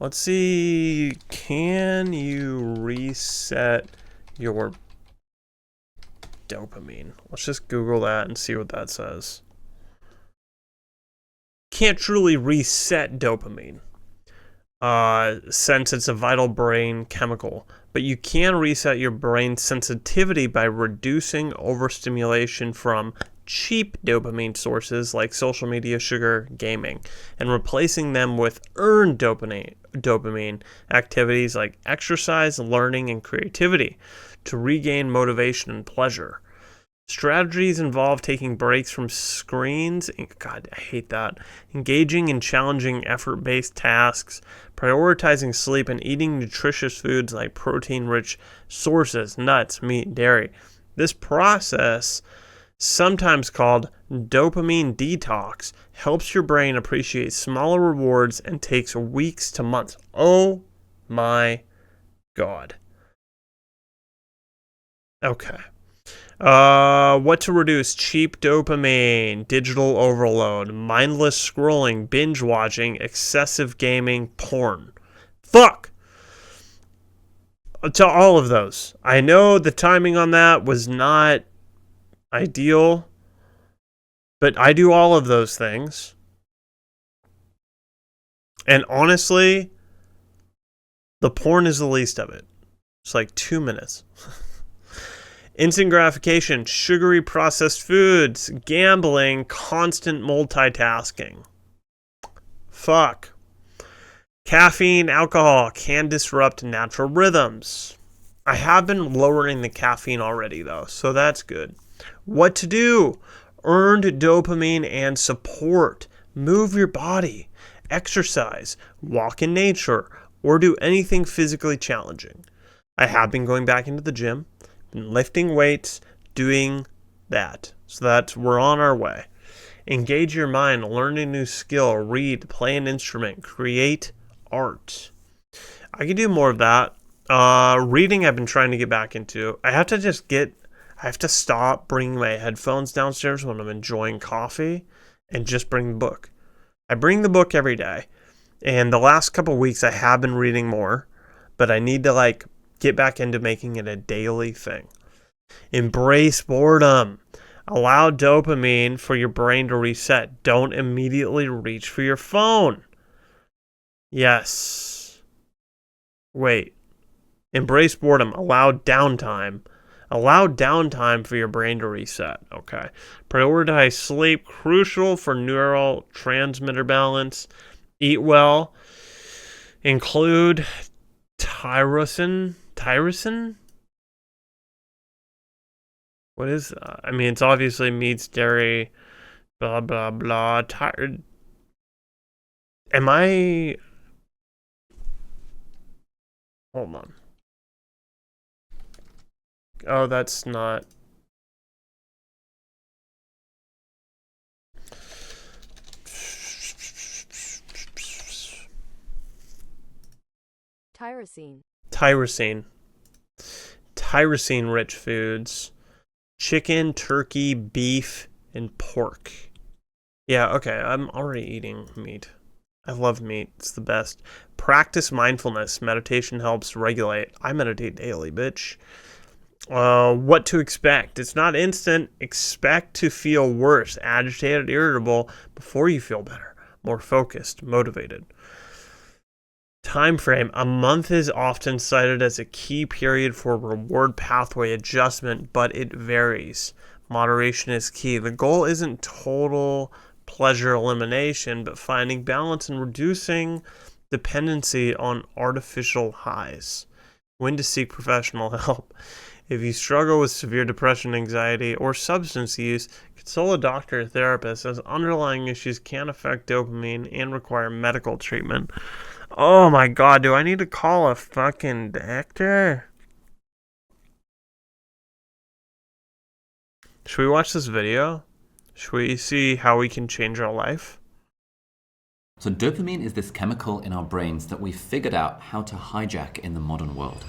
Let's see. Can you reset your dopamine? Let's just Google that and see what that says. Can't truly reset dopamine, since it's a vital brain chemical. But you can reset your brain sensitivity by reducing overstimulation from cheap dopamine sources like social media, sugar, gaming, and replacing them with earned dopamine activities like exercise, learning, and creativity to regain motivation and pleasure. Strategies involve taking breaks from screens. God, I hate that. Engaging in challenging effort-based tasks, prioritizing sleep, and eating nutritious foods like protein-rich sources, nuts, meat, dairy. This process, sometimes called dopamine detox, helps your brain appreciate smaller rewards and takes weeks to months. Oh my God. Okay. What to reduce? Cheap dopamine, digital overload, mindless scrolling, binge watching, excessive gaming, porn. Fuck! To all of those. I know the timing on that was not ideal, but I do all of those things. And honestly, the porn is the least of it. It's like 2 minutes. Instant gratification, sugary processed foods, gambling, constant multitasking. Fuck. Caffeine, alcohol can disrupt natural rhythms. I have been lowering the caffeine already though, so that's good. What to do? Earned dopamine and support. Move your body. Exercise. Walk in nature. Or do anything physically challenging. I have been going back into the gym. Lifting weights, doing that. So we're on our way. Engage your mind, learn a new skill, read, play an instrument, create art. I can do more of that. Reading I've been trying to get back into. I have to stop bringing my headphones downstairs when I'm enjoying coffee and just bring the book. I bring the book every day. And the last couple of weeks I have been reading more, but I need to get back into making it a daily thing. Embrace boredom. Allow dopamine for your brain to reset. Don't immediately reach for your phone. Yes. Wait. Embrace boredom. Allow downtime. Allow downtime for your brain to reset. Okay. Prioritize sleep. Crucial for neurotransmitter balance. Eat well. Include tyrosine? What is that? I mean, it's obviously meats, dairy, blah, blah, blah. Am I... Hold on. Oh, that's not... Tyrosine-rich foods. Chicken, turkey, beef, and pork. Yeah, okay, I'm already eating meat. I love meat. It's the best. Practice mindfulness. Meditation helps regulate. I meditate daily, bitch. What to expect? It's not instant. Expect to feel worse, agitated, irritable before you feel better, more focused, motivated. Time frame. A month is often cited as a key period for reward pathway adjustment, but it varies. Moderation is key. The goal isn't total pleasure elimination, but finding balance and reducing dependency on artificial highs. When to seek professional help. If you struggle with severe depression, anxiety, or substance use, consult a doctor or therapist, as underlying issues can affect dopamine and require medical treatment. Oh my God, do I need to call a fucking doctor? Should we watch this video? Should we see how we can change our life? So dopamine is this chemical in our brains that we've figured out how to hijack in the modern world.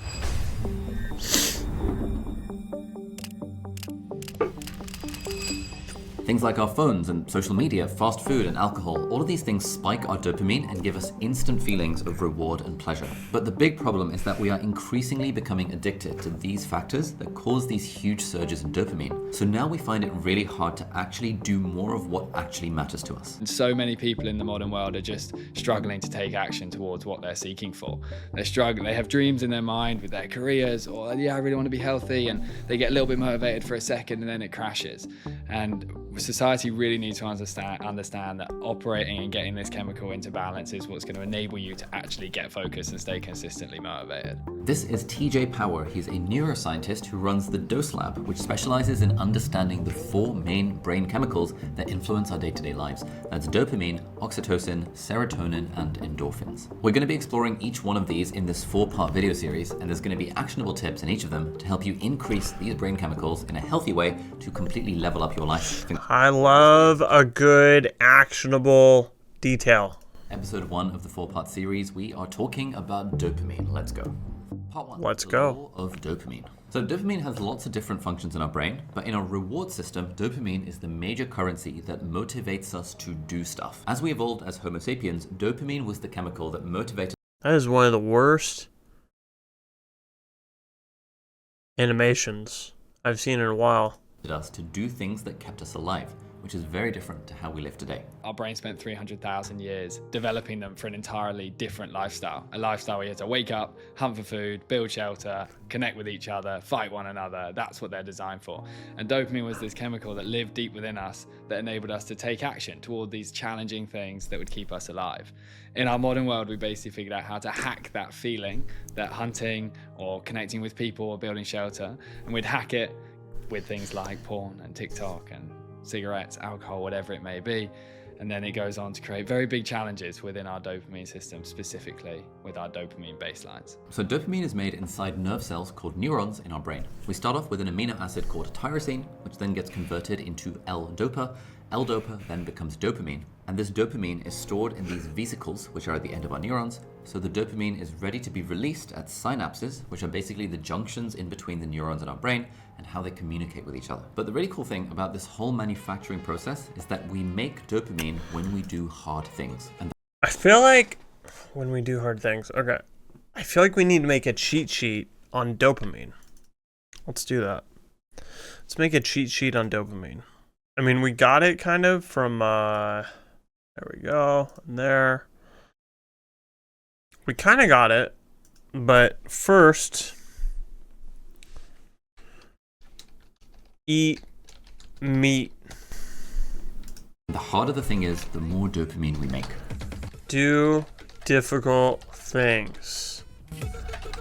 Things like our phones and social media, fast food and alcohol, all of these things spike our dopamine and give us instant feelings of reward and pleasure. But the big problem is that we are increasingly becoming addicted to these factors that cause these huge surges in dopamine. So now we find it really hard to actually do more of what actually matters to us. And so many people in the modern world are just struggling to take action towards what they're seeking for. They're struggling, they have dreams in their mind with their careers, or yeah, I really want to be healthy, and they get a little bit motivated for a second and then it crashes. And society really needs to understand that operating and getting this chemical into balance is what's going to enable you to actually get focused and stay consistently motivated. This is TJ Power. He's a neuroscientist who runs the Dose Lab, which specializes in understanding the 4 main brain chemicals that influence our day-to-day lives. That's dopamine, oxytocin, serotonin, and endorphins. We're going to be exploring each one of these in this 4-part video series, and there's going to be actionable tips in each of them to help you increase these brain chemicals in a healthy way to completely level up your life. I love a good actionable detail. Episode 1 of the 4-part series, we are talking about dopamine. Let's go. Part 1. Let's the go. law of dopamine. So dopamine has lots of different functions in our brain, but in our reward system, dopamine is the major currency that motivates us to do stuff. As we evolved as Homo sapiens, dopamine was the chemical that motivated That is one of the worst animations I've seen in a while. us to do things that kept us alive, which is very different to how we live today. Our brain spent 300,000 years developing them for an entirely different lifestyle. A lifestyle where you have to wake up, hunt for food, build shelter, connect with each other, fight one another. That's what they're designed for. And dopamine was this chemical that lived deep within us that enabled us to take action toward these challenging things that would keep us alive. In our modern world, we basically figured out how to hack that feeling that hunting or connecting with people or building shelter, and we'd hack it with things like porn and TikTok and cigarettes, alcohol, whatever it may be. And then it goes on to create very big challenges within our dopamine system, specifically with our dopamine baselines. So dopamine is made inside nerve cells called neurons in our brain. We start off with an amino acid called tyrosine, which then gets converted into L-dopa. L-dopa then becomes dopamine. And this dopamine is stored in these vesicles, which are at the end of our neurons. So the dopamine is ready to be released at synapses, which are basically the junctions in between the neurons in our brain and how they communicate with each other. But the really cool thing about this whole manufacturing process is that we make dopamine when we do hard things. And I feel like when we do hard things, okay, I feel like we need to make a cheat sheet on dopamine. Let's do that. Let's make a cheat sheet on dopamine. I mean, we got it kind of from, there we go, and there. We kind of got it, but first, eat meat. the harder the thing is, the more dopamine we make. Do difficult things.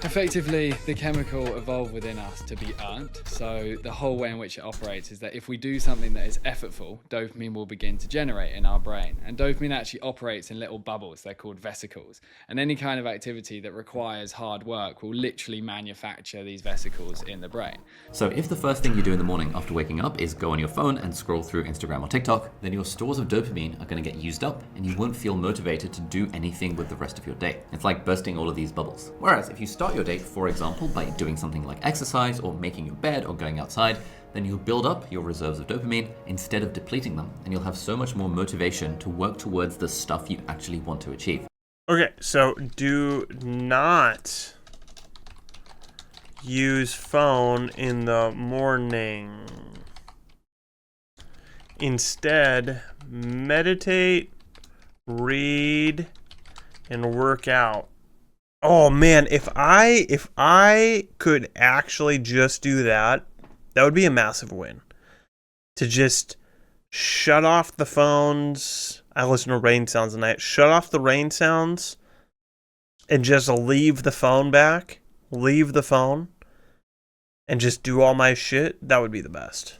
Effectively, the chemical evolved within us to be earned. So the whole way in which it operates is that if we do something that is effortful, dopamine will begin to generate in our brain. And dopamine actually operates in little bubbles. They're called vesicles. And any kind of activity that requires hard work will literally manufacture these vesicles in the brain. So if the first thing you do in the morning after waking up is go on your phone and scroll through Instagram or TikTok, then your stores of dopamine are going to get used up and you won't feel motivated to do anything with the rest of your day. It's like bursting all of these bubbles. Whereas if you start your day, for example, by doing something like exercise or making your bed or going outside, then you'll build up your reserves of dopamine instead of depleting them, and you'll have so much more motivation to work towards the stuff you actually want to achieve. Okay, so do not use phone in the morning. Instead, meditate, read, and work out. Oh man, if I could actually just do that, that would be a massive win. To just shut off the phones. I listen to rain sounds at night. Shut off the rain sounds and just leave the phone back. Leave the phone and just do all my shit. That would be the best.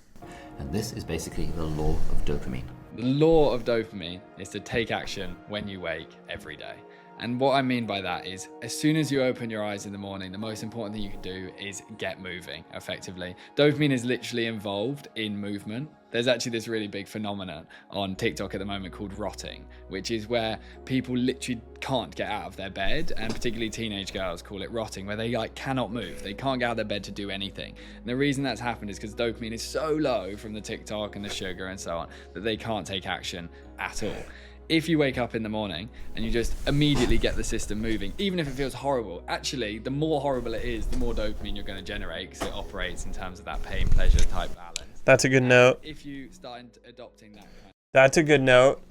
And this is basically the law of dopamine. The law of dopamine is to take action when you wake every day. And what I mean by that is, as soon as you open your eyes in the morning, the most important thing you can do is get moving effectively. Dopamine is literally involved in movement. There's actually this really big phenomenon on TikTok at the moment called rotting, which is where people literally can't get out of their bed, and particularly teenage girls call it rotting, where they like cannot move. They can't get out of their bed to do anything. And the reason that's happened is because dopamine is so low from the TikTok and the sugar and so on that they can't take action at all. If you wake up in the morning and you just immediately get the system moving, even if it feels horrible, actually, the more horrible it is, the more dopamine you're going to generate, because it operates in terms of that pain-pleasure type balance. That's a good note. If you start adopting that kind That's a good note.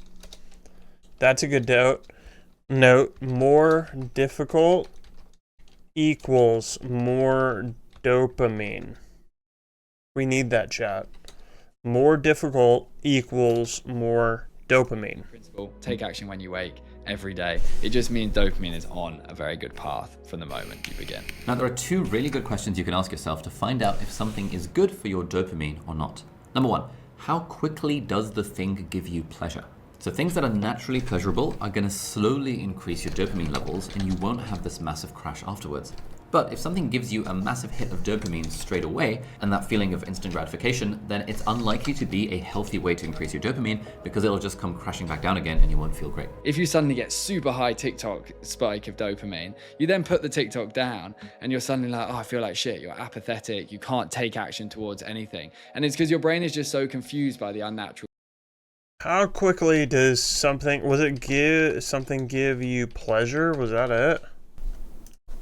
That's a good note. More difficult equals more dopamine. We need that, chat. More difficult equals more dopamine. principle, take action when you wake every day. It just means dopamine is on a very good path from the moment you begin. Now, there are two really good questions you can ask yourself to find out if something is good for your dopamine or not. Number one, how quickly does the thing give you pleasure? So things that are naturally pleasurable are going to slowly increase your dopamine levels, and you won't have this massive crash afterwards. But if something gives you a massive hit of dopamine straight away, and that feeling of instant gratification, then it's unlikely to be a healthy way to increase your dopamine, because it'll just come crashing back down again and you won't feel great. If you suddenly get super high TikTok spike of dopamine, you then put the TikTok down and you're suddenly like, oh, I feel like shit. You're apathetic. You can't take action towards anything. And it's because your brain is just so confused by the unnatural. How quickly does something give you pleasure? Was that it?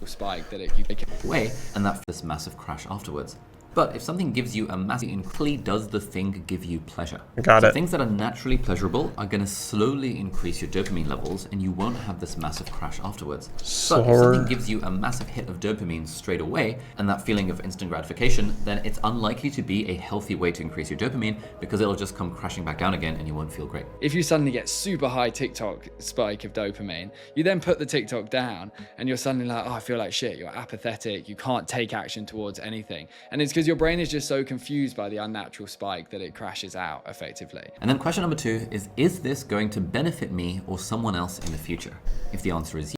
Spike that you Away, and that this massive crash afterwards. But if something gives you a massive increase, does the thing give you pleasure? Got it. Things that are naturally pleasurable are going to slowly increase your dopamine levels, and you won't have this massive crash afterwards. But if something gives you a massive hit of dopamine straight away, and that feeling of instant gratification, then it's unlikely to be a healthy way to increase your dopamine, because it'll just come crashing back down again and you won't feel great. If you suddenly get super high TikTok spike of dopamine, you then put the TikTok down and you're suddenly like, oh, I feel like shit. You're apathetic. You can't take action towards anything. And it's because your brain is just so confused by the unnatural spike that it crashes out effectively. And then question number two is this going to benefit me or someone else in the future? If the answer is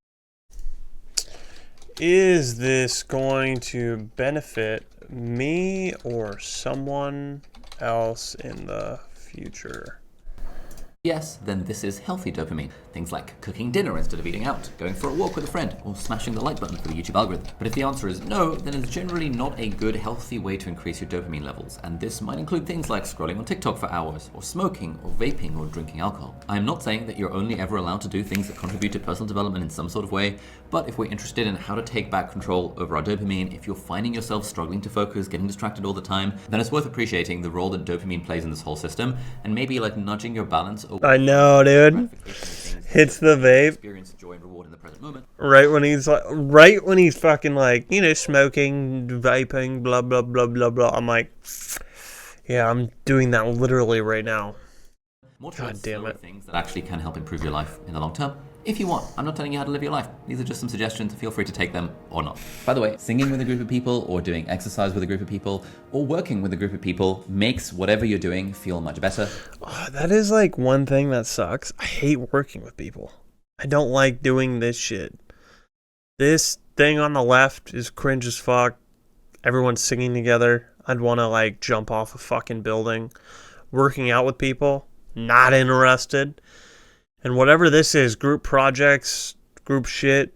yes. Is this going to benefit me or someone else in the future? Yes, then this is healthy dopamine. Things like cooking dinner instead of eating out, going for a walk with a friend, or smashing the like button for the YouTube algorithm. But if the answer is no, then it's generally not a good, healthy way to increase your dopamine levels. And this might include things like scrolling on TikTok for hours, or smoking, or vaping, or drinking alcohol. I'm not saying that you're only ever allowed to do things that contribute to personal development in some sort of way, but if we're interested in how to take back control over our dopamine, if you're finding yourself struggling to focus, getting distracted all the time, then it's worth appreciating the role that dopamine plays in this whole system, and maybe like nudging your balance over. I know, dude. Hits the vape. Experience joy and reward in the present moment. Right when he's fucking like, smoking, vaping, blah blah blah blah blah. I'm like, yeah, I'm doing that literally right now. More God damn it. Things that actually can help improve your life in the long term. If you want, I'm not telling you how to live your life. These are just some suggestions. Feel free to take them or not. By the way, singing with a group of people, or doing exercise with a group of people, or working with a group of people makes whatever you're doing feel much better. Oh, that is like one thing that sucks. I hate working with people. I don't like doing this shit. This thing on the left is cringe as fuck. Everyone's singing together. I'd want to like jump off a fucking building. Working out with people, not interested. And whatever this is, group projects, group shit,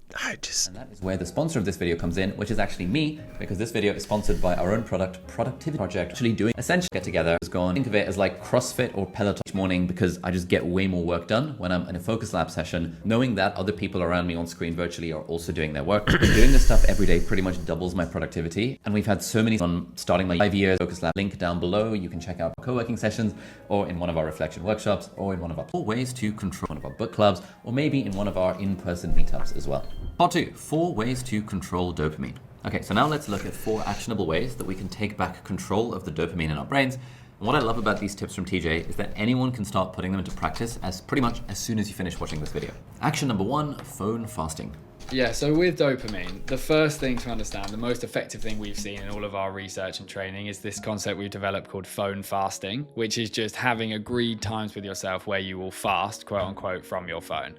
And that is where the sponsor of this video comes in, which is actually me, because this video is sponsored by our own product, Productivity Project. Actually doing essentially get together, is going, think of it as like CrossFit or Peloton each morning, because I just get way more work done when I'm in a focus lab session, knowing that other people around me on screen virtually are also doing their work. Doing this stuff every day pretty much doubles my productivity. And we've had so many on starting my 5 years focus lab. Link down below. You can check out our co-working sessions, or in one of our reflection workshops, or in one of our 4 ways to control one of our book clubs, or maybe in one of our in-person meetups as well. Part 2, 4 ways to control dopamine. Okay, so now let's look at 4 actionable ways that we can take back control of the dopamine in our brains. And what I love about these tips from TJ is that anyone can start putting them into practice as pretty much as soon as you finish watching this video. Action number 1, phone fasting. Yeah, so with dopamine, the first thing to understand, the most effective thing we've seen in all of our research and training is this concept we've developed called phone fasting, which is just having agreed times with yourself where you will fast, quote unquote, from your phone.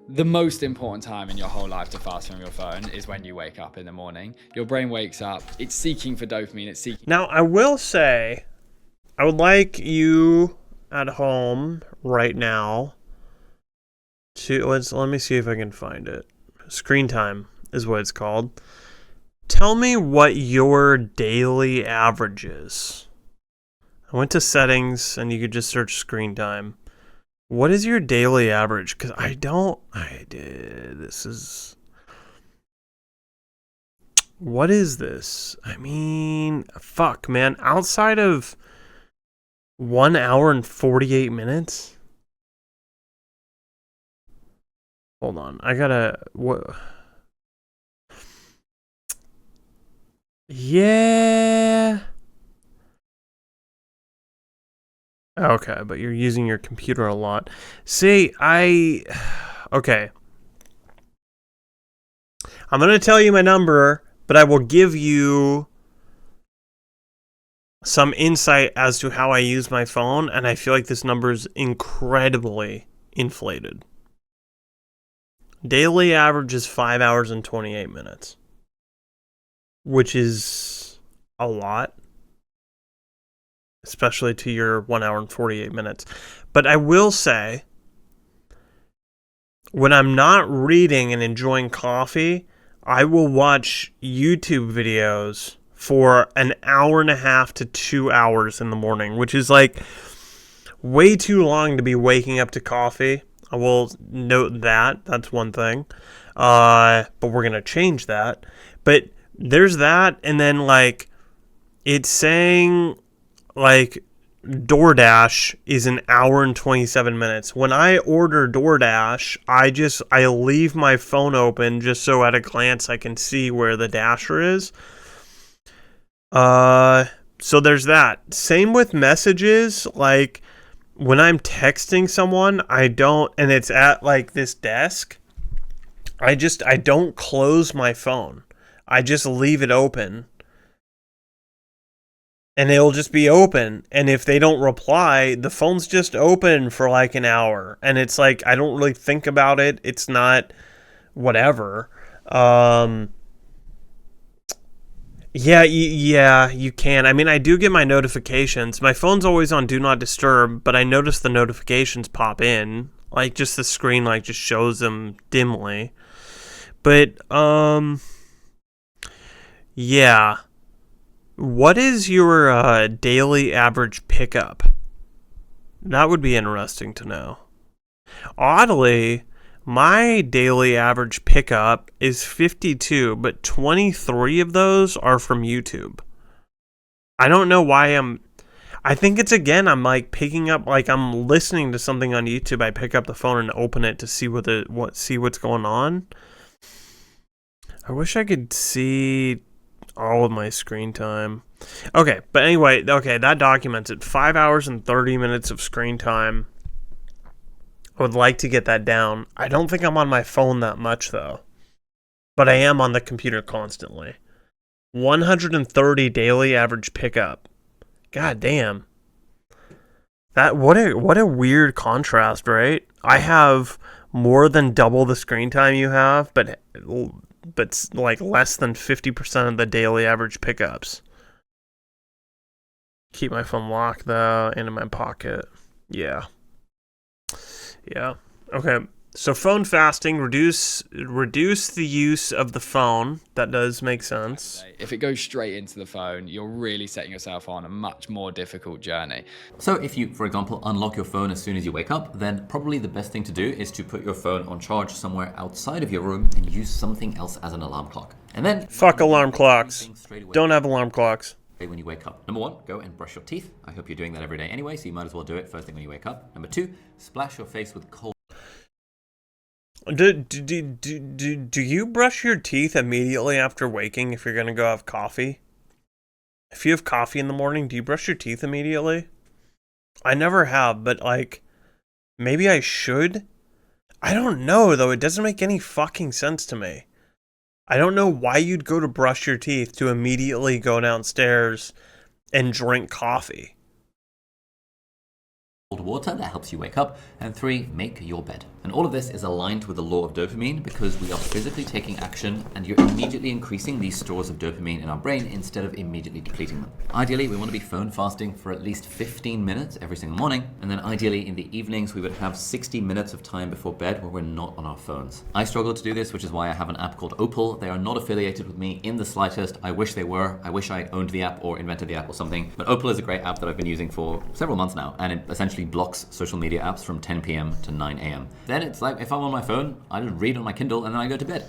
The most important time in your whole life to fast from your phone is when you wake up in the morning. Your brain wakes up, it's seeking for dopamine, it's seeking... Now, I will say, I would like you at home right now to, let me see if I can find it. Screen time is what it's called. Tell me what your daily average is. I went to settings and you could just search screen time. What is your daily average? Because what is this? I mean, fuck, man. Outside of 1 hour and 48 minutes? Hold on. I gotta... What? Yeah... Okay, but you're using your computer a lot. See, okay. I'm going to tell you my number, but I will give you some insight as to how I use my phone, and I feel like this number is incredibly inflated. Daily average is 5 hours and 28 minutes, which is a lot. Especially to your 1 hour and 48 minutes. But I will say, when I'm not reading and enjoying coffee, I will watch YouTube videos for an hour and a half to 2 hours in the morning, which is like way too long to be waking up to coffee. I will note that. That's one thing. But we're going to change that. But there's that, and then like it's saying... like DoorDash is an hour and 27 minutes. When I order DoorDash, I leave my phone open just so at a glance I can see where the dasher is. So there's that. Same with messages. Like when I'm texting someone, and it's at like this desk, I don't close my phone. I just leave it open. And it'll just be open. And if they don't reply, the phone's just open for like an hour. And it's like, I don't really think about it. It's not whatever. Yeah, you can. I mean, I do get my notifications. My phone's always on Do Not Disturb, but I notice the notifications pop in. Like, just the screen, like, just shows them dimly. But, yeah. What is your daily average pickup? That would be interesting to know. Oddly, my daily average pickup is 52, but 23 of those are from YouTube. I don't know why I think it's I'm like picking up, like I'm listening to something on YouTube. I pick up the phone and open it to see what's going on. I wish I could see all of my screen time. Okay, but anyway, that documents it. 5 hours and 30 minutes of screen time. I would like to get that down. I don't think I'm on my phone that much, though. But I am on the computer constantly. 130 daily average pickup. God damn. What a weird contrast, right? I have more than double the screen time you have, but like less than 50% of the daily average pickups. Keep my phone locked though, and in my pocket. Yeah. Okay. So phone fasting, reduce the use of the phone. That does make sense. If it goes straight into the phone, you're really setting yourself on a much more difficult journey. So if you, for example, unlock your phone as soon as you wake up, then probably the best thing to do is to put your phone on charge somewhere outside of your room and use something else as an alarm clock. And then... Fuck alarm clocks. Don't have alarm clocks. When you wake up. Number 1, go and brush your teeth. I hope you're doing that every day anyway, so you might as well do it first thing when you wake up. Number 2, splash your face with cold... Do you brush your teeth immediately after waking if you're going to go have coffee? If you have coffee in the morning, do you brush your teeth immediately? I never have, but like, maybe I should? I don't know, though. It doesn't make any fucking sense to me. I don't know why you'd go to brush your teeth to immediately go downstairs and drink coffee. Cold water, that helps you wake up. And 3, make your bed. And all of this is aligned with the law of dopamine because we are physically taking action and you're immediately increasing these stores of dopamine in our brain instead of immediately depleting them. Ideally, we want to be phone fasting for at least 15 minutes every single morning, and then ideally in the evenings we would have 60 minutes of time before bed where we're not on our phones. I struggle to do this, which is why I have an app called Opal. They are not affiliated with me in the slightest. I wish they were. I wish I owned the app or invented the app or something. But Opal is a great app that I've been using for several months now, and it essentially blocks social media apps from 10 p.m. to 9 a.m. Then it's like if I'm on my phone, I just read on my Kindle and then I go to bed.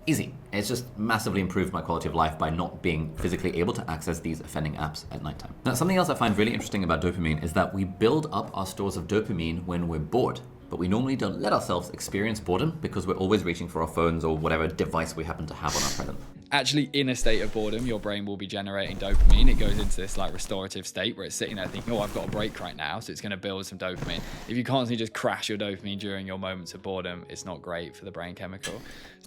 Easy. It's just massively improved my quality of life by not being physically able to access these offending apps at nighttime. Now, something else I find really interesting about dopamine is that we build up our stores of dopamine when we're bored. But we normally don't let ourselves experience boredom because we're always reaching for our phones or whatever device we happen to have on our present. Actually, in a state of boredom, your brain will be generating dopamine. It goes into this like restorative state where it's sitting there thinking, oh, I've got a break right now, so it's going to build some dopamine. If you constantly just crash your dopamine during your moments of boredom, it's not great for the brain chemical.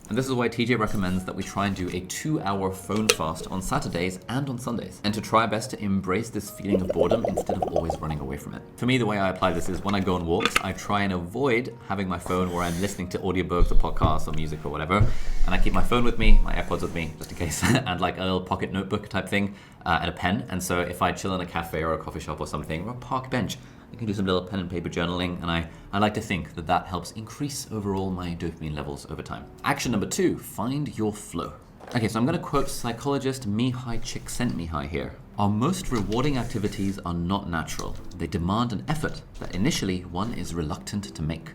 And this is why TJ recommends that we try and do a 2-hour phone fast on Saturdays and on Sundays, and to try our best to embrace this feeling of boredom instead of always running away from it. For me, the way I apply this is when I go on walks, I try and avoid having my phone where I'm listening to audiobooks or podcasts or music or whatever, and I keep my phone with me, my AirPods with me, just in case, and like a little pocket notebook type thing, and a pen. And so if I chill in a cafe or a coffee shop or something, or a park bench, I can do some little pen and paper journaling, and I like to think that that helps increase overall my dopamine levels over time. Action number 2, find your flow. Okay, so I'm going to quote psychologist Mihai Csikszentmihalyi here. Our most rewarding activities are not natural. They demand an effort that initially one is reluctant to make.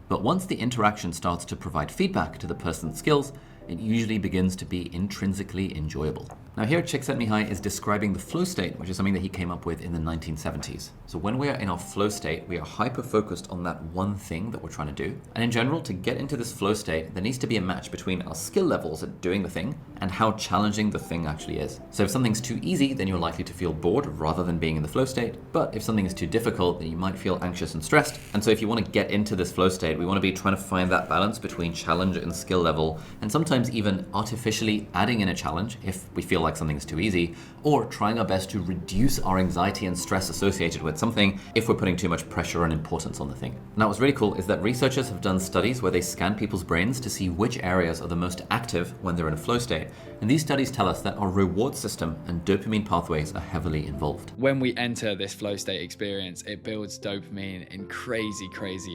But once the interaction starts to provide feedback to the person's skills, it usually begins to be intrinsically enjoyable. Now here Csikszentmihalyi is describing the flow state, which is something that he came up with in the 1970s. So when we are in our flow state, we are hyper-focused on that one thing that we're trying to do. And in general, to get into this flow state, there needs to be a match between our skill levels at doing the thing and how challenging the thing actually is. So if something's too easy, then you're likely to feel bored rather than being in the flow state. But if something is too difficult, then you might feel anxious and stressed. And so if you want to get into this flow state, we want to be trying to find that balance between challenge and skill level, and sometimes even artificially adding in a challenge if we feel like something is too easy, or trying our best to reduce our anxiety and stress associated with something if we're putting too much pressure and importance on the thing. Now what's really cool is that researchers have done studies where they scan people's brains to see which areas are the most active when they're in a flow state, and these studies tell us that our reward system and dopamine pathways are heavily involved. When we enter this flow state experience, it builds dopamine in crazy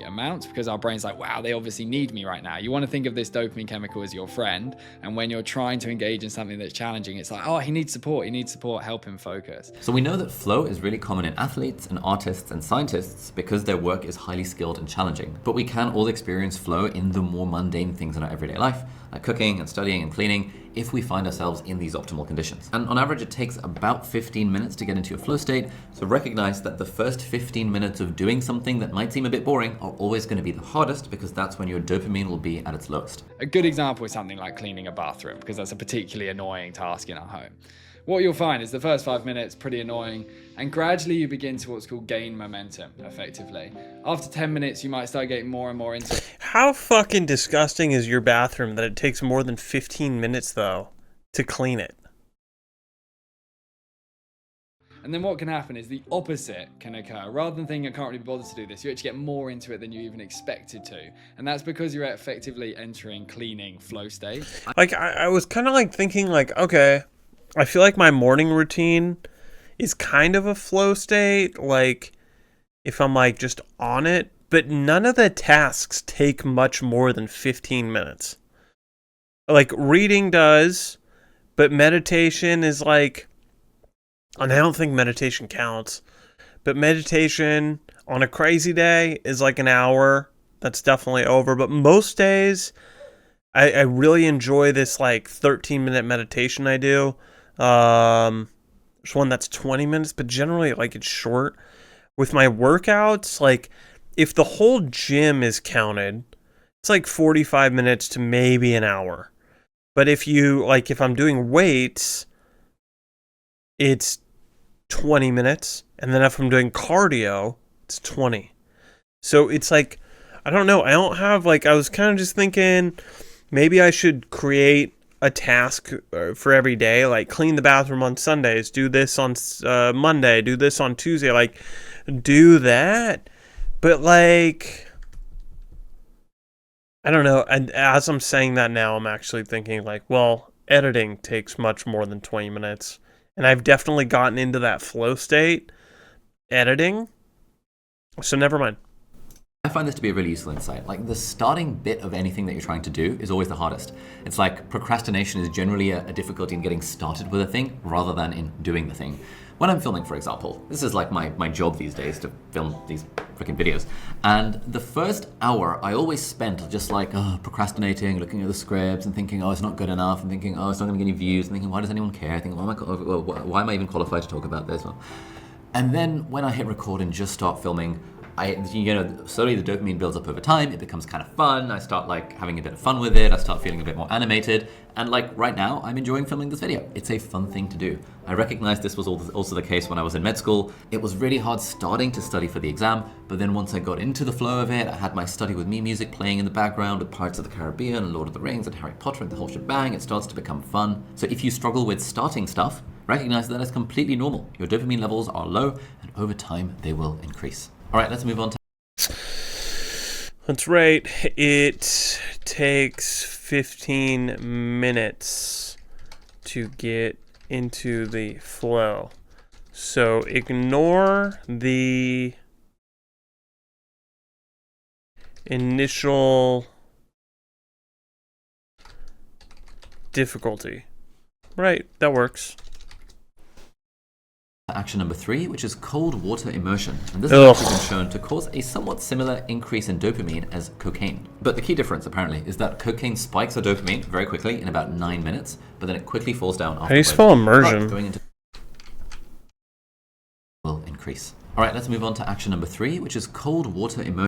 amounts because our brain's like, wow, they obviously need me right now. You want to think of this dopamine chemical as your friend, and when you're trying to engage in something that's challenging, it's like, oh, he needs support, help him focus. So we know that flow is really common in athletes and artists and scientists because their work is highly skilled and challenging. But we can all experience flow in the more mundane things in our everyday life, like cooking and studying and cleaning, if we find ourselves in these optimal conditions. And on average, it takes about 15 minutes to get into your flow state, so recognize that the first 15 minutes of doing something that might seem a bit boring are always going to be the hardest because that's when your dopamine will be at its lowest. A good example is something like cleaning a bathroom, because that's a particularly annoying task in our home. What you'll find is the first 5 minutes pretty annoying, and gradually you begin to what's called gain momentum, effectively. After 10 minutes, you might start getting more and more into it. How fucking disgusting is your bathroom that it takes more than 15 minutes, though, to clean it? And then what can happen is the opposite can occur. Rather than thinking I can't really be bothered to do this, you actually get more into it than you even expected to. And that's because you're effectively entering cleaning flow state. Like, I was kind of like thinking like, okay, I feel like my morning routine is kind of a flow state, like if I'm like just on it, but none of the tasks take much more than 15 minutes. Like reading does, but meditation is like, and I don't think meditation counts, but meditation on a crazy day is like an hour. That's definitely over. But most days, I really enjoy this like 13-minute meditation I do. There's one that's 20 minutes, but generally like it's short. With my workouts, like if the whole gym is counted, it's like 45 minutes to maybe an hour. But if I'm doing weights, it's 20 minutes. And then if I'm doing cardio, it's 20. So it's like, I don't know. I don't have like, I was kind of just thinking maybe I should create a task for every day, like clean the bathroom on Sundays, do this on Monday, do this on Tuesday, like do that. But like, I don't know. And as I'm saying that now, I'm actually thinking like, well, editing takes much more than 20 minutes. And I've definitely gotten into that flow state editing. So never mind. I find this to be a really useful insight. Like, the starting bit of anything that you're trying to do is always the hardest. It's like procrastination is generally a difficulty in getting started with a thing rather than in doing the thing. When I'm filming, for example, this is like my job these days, to film these freaking videos. And the first hour I always spent just like procrastinating, looking at the scripts and thinking, oh, it's not good enough, and thinking, oh, it's not going to get any views, and thinking, why does anyone care? Thinking, why am I even qualified to talk about this? And then when I hit record and just start filming, slowly the dopamine builds up over time. It becomes kind of fun. I start like having a bit of fun with it. I start feeling a bit more animated. And like right now, I'm enjoying filming this video. It's a fun thing to do. I recognize this was also the case when I was in med school. It was really hard starting to study for the exam, but then once I got into the flow of it, I had my Study With Me music playing in the background with Pirates of the Caribbean and Lord of the Rings and Harry Potter and the whole shebang. It starts to become fun. So if you struggle with starting stuff, recognize that is completely normal. Your dopamine levels are low, and over time, they will increase. All right, let's move on to... That's right. It takes 15 minutes to get into the flow. So ignore the initial difficulty. Right, that works. Action number 3, which is cold water immersion. And this has actually been shown to cause a somewhat similar increase in dopamine as cocaine. But the key difference, apparently, is that cocaine spikes our dopamine very quickly in about 9 minutes, but then it quickly falls down afterwards. How do you spell immersion? Going into will increase. All right, let's move on to action number 3, which is cold water immersion.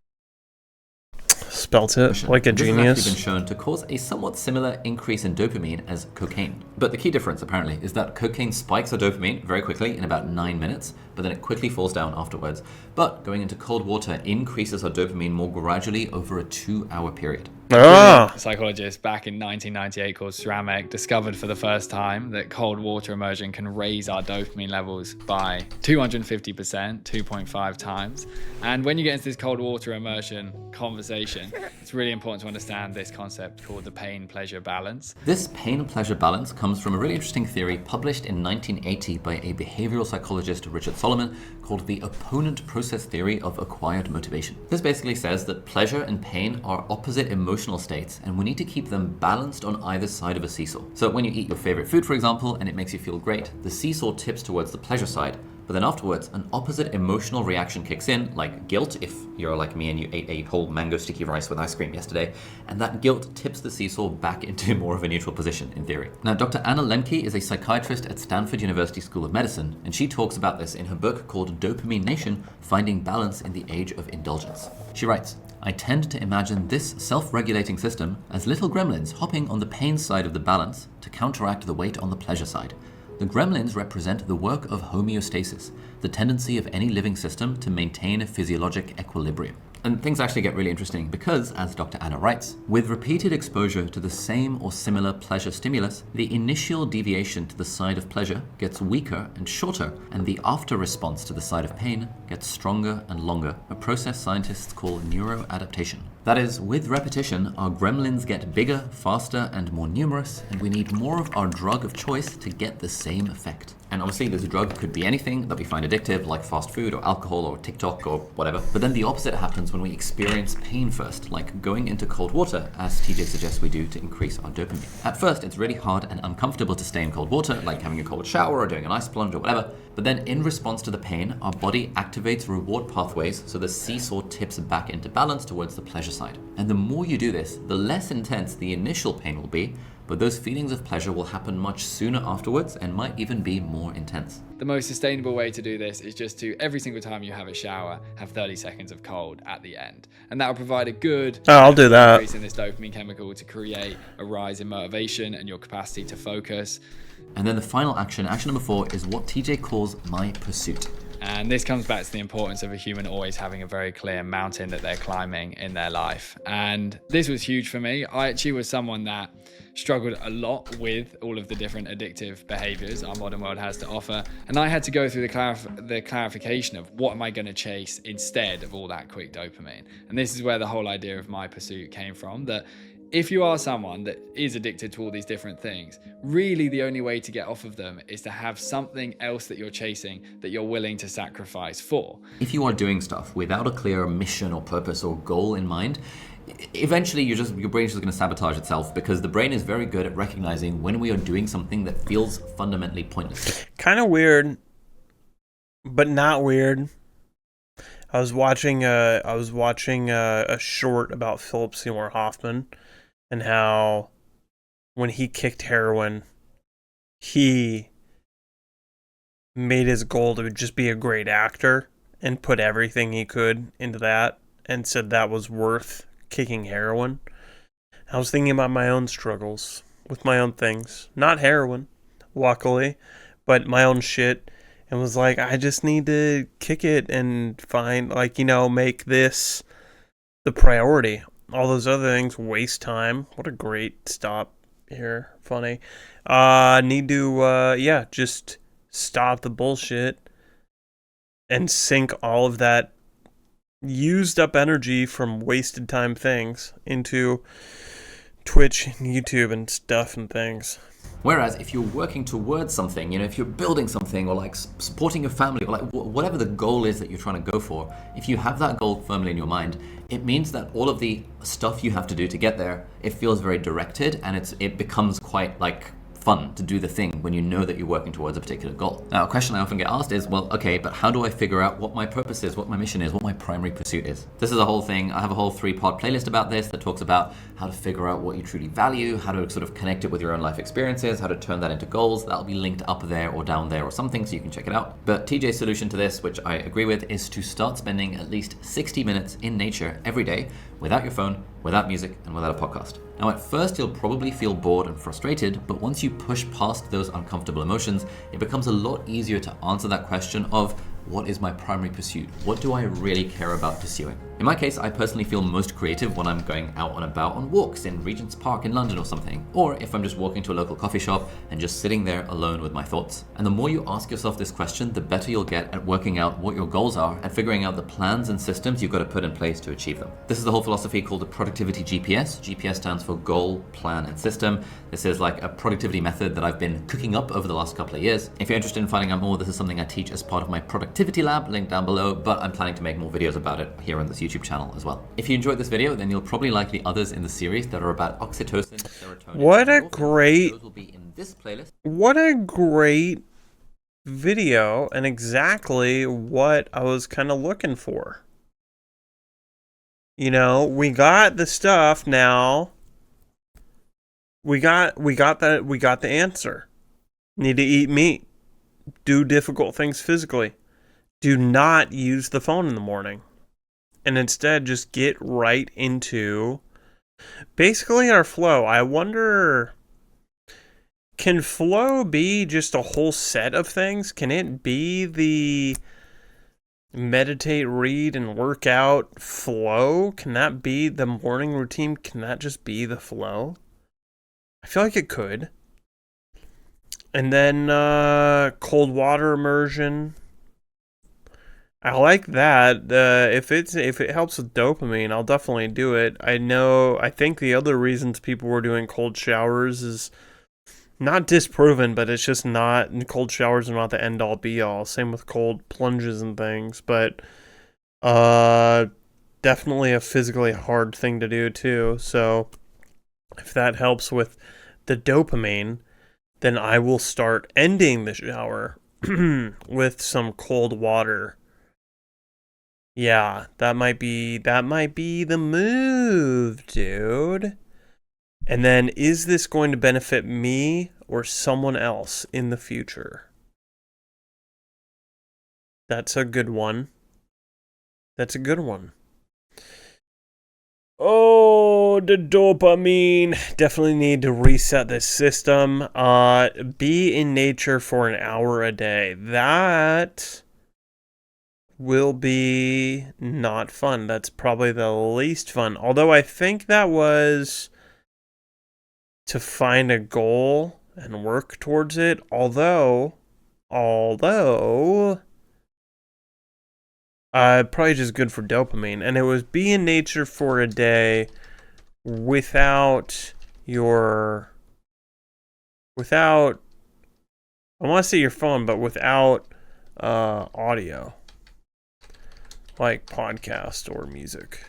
Spelt it like a genius. This has actually been shown to cause a somewhat similar increase in dopamine as cocaine. But the key difference, apparently, is that cocaine spikes our dopamine very quickly in about 9 minutes, but then it quickly falls down afterwards. But going into cold water increases our dopamine more gradually over a 2-hour period. Ah. A psychologist back in 1998 called Sramek discovered for the first time that cold water immersion can raise our dopamine levels by 250%, 2.5 times. And when you get into this cold water immersion conversation, it's really important to understand this concept called the pain-pleasure balance. This pain-pleasure balance comes from a really interesting theory published in 1980 by a behavioral psychologist, Richard Solomon, called the opponent process theory of acquired motivation. This basically says that pleasure and pain are opposite emotional states, and we need to keep them balanced on either side of a seesaw. So when you eat your favorite food, for example, and it makes you feel great, the seesaw tips towards the pleasure side. But then afterwards, an opposite emotional reaction kicks in, like guilt, if you're like me and you ate a whole mango sticky rice with ice cream yesterday, and that guilt tips the seesaw back into more of a neutral position, in theory. Now, Dr. Anna Lemke is a psychiatrist at Stanford University School of Medicine, and she talks about this in her book called Dopamine Nation, Finding Balance in the Age of Indulgence. She writes, I tend to imagine this self-regulating system as little gremlins hopping on the pain side of the balance to counteract the weight on the pleasure side. The gremlins represent the work of homeostasis, the tendency of any living system to maintain a physiologic equilibrium. And things actually get really interesting because, as Dr. Anna writes, with repeated exposure to the same or similar pleasure stimulus, the initial deviation to the side of pleasure gets weaker and shorter, and the after response to the side of pain gets stronger and longer, a process scientists call neuroadaptation. That is, with repetition, our gremlins get bigger, faster, and more numerous, and we need more of our drug of choice to get the same effect. And obviously this drug could be anything that we find addictive, like fast food or alcohol or TikTok or whatever. But then the opposite happens when we experience pain first, like going into cold water, as TJ suggests we do to increase our dopamine. At first, it's really hard and uncomfortable to stay in cold water, like having a cold shower or doing an ice plunge or whatever. But then in response to the pain, our body activates reward pathways so the seesaw tips back into balance towards the pleasure side. And the more you do this, the less intense the initial pain will be, but those feelings of pleasure will happen much sooner afterwards and might even be more intense. The most sustainable way to do this is just to, every single time you have a shower, have 30 seconds of cold at the end. And that will provide a good I'll do that. increase in this dopamine chemical to create a rise in motivation and your capacity to focus. And then the final action, action number 4, is what TJ calls my pursuit. And this comes back to the importance of a human always having a very clear mountain that they're climbing in their life. And this was huge for me. I actually was someone that struggled a lot with all of the different addictive behaviors our modern world has to offer. And I had to go through the clarification of what am I going to chase instead of all that quick dopamine. And this is where the whole idea of my pursuit came from, that if you are someone that is addicted to all these different things, really the only way to get off of them is to have something else that you're chasing that you're willing to sacrifice for. If you are doing stuff without a clear mission or purpose or goal in mind, eventually your brain is just going to sabotage itself, because the brain is very good at recognizing when we are doing something that feels fundamentally pointless. Kind of weird, but not weird. I was watching a short about Philip Seymour Hoffman, and how when he kicked heroin, he made his goal to just be a great actor and put everything he could into that, and said that was worth kicking heroin. I was thinking about my own struggles with my own things, not heroin, luckily, but my own shit, and was like, I just need to kick it and find, like, make this the priority. All those other things waste time. What a great stop here. Funny. Need to, just stop the bullshit and sink all of that used up energy from wasted time things into Twitch and YouTube and stuff and things. Whereas if you're working towards something, if you're building something, or like supporting your family, or like whatever the goal is that you're trying to go for, if you have that goal firmly in your mind, it means that all of the stuff you have to do to get there, it feels very directed, and it becomes quite like fun to do the thing when you know that you're working towards a particular goal. Now, a question I often get asked is, well, okay, but how do I figure out what my purpose is, what my mission is, what my primary pursuit is? This is a whole thing. I have a whole 3-part playlist about this that talks about how to figure out what you truly value, how to sort of connect it with your own life experiences, how to turn that into goals. That'll be linked up there or down there or something, so you can check it out. But TJ's solution to this, which I agree with, is to start spending at least 60 minutes in nature every day, without your phone, without music, and without a podcast. Now, at first, you'll probably feel bored and frustrated, but once you push past those uncomfortable emotions, it becomes a lot easier to answer that question of, what is my primary pursuit? What do I really care about pursuing? In my case, I personally feel most creative when I'm going out and about on walks in Regent's Park in London or something, or if I'm just walking to a local coffee shop and just sitting there alone with my thoughts. And the more you ask yourself this question, the better you'll get at working out what your goals are and figuring out the plans and systems you've got to put in place to achieve them. This is the whole philosophy called the productivity GPS. GPS stands for goal, plan, and system. This is like a productivity method that I've been cooking up over the last couple of years. If you're interested in finding out more, this is something I teach as part of my productivity lab, link down below, but I'm planning to make more videos about it here on this YouTube channel as well. If you enjoyed this video, then you'll probably like the others in the series that are about oxytocin, serotonin. What a great, those will be in this playlist. What a great video, and exactly what I was kind of looking for. We got the stuff now. We got the answer. Need to eat meat. Do difficult things physically. Do not use the phone in the morning. And instead just get right into basically our flow. I wonder, can flow be just a whole set of things? Can it be the meditate, read, and work out flow? Can that be the morning routine? Can that just be the flow? I feel like it could. And then cold water immersion. I like that. If it helps with dopamine, I'll definitely do it. I think the other reasons people were doing cold showers is not disproven, but it's just not, cold showers are not the end all be all. Same with cold plunges and things, but definitely a physically hard thing to do too. So if that helps with the dopamine, then I will start ending the shower with some cold water. Yeah, that might be the move, dude. And then, is this going to benefit me or someone else in the future? That's a good one. Oh, the dopamine. Definitely need to reset this system. Be in nature for an hour a day. That will be not fun. That's probably the least fun. Although I think that was to find a goal and work towards it. Although, probably just good for dopamine. And it was be in nature for a day without I want to say your phone, but without audio, like podcast or music.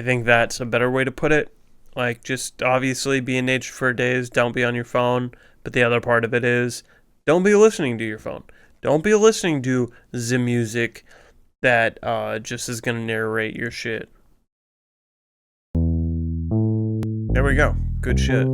I think that's a better way to put it. Like, just obviously be in nature for days. Don't be on your phone. But the other part of it is, don't be listening to your phone. Don't be listening to the music that just is going to narrate your shit. There we go. Good shit.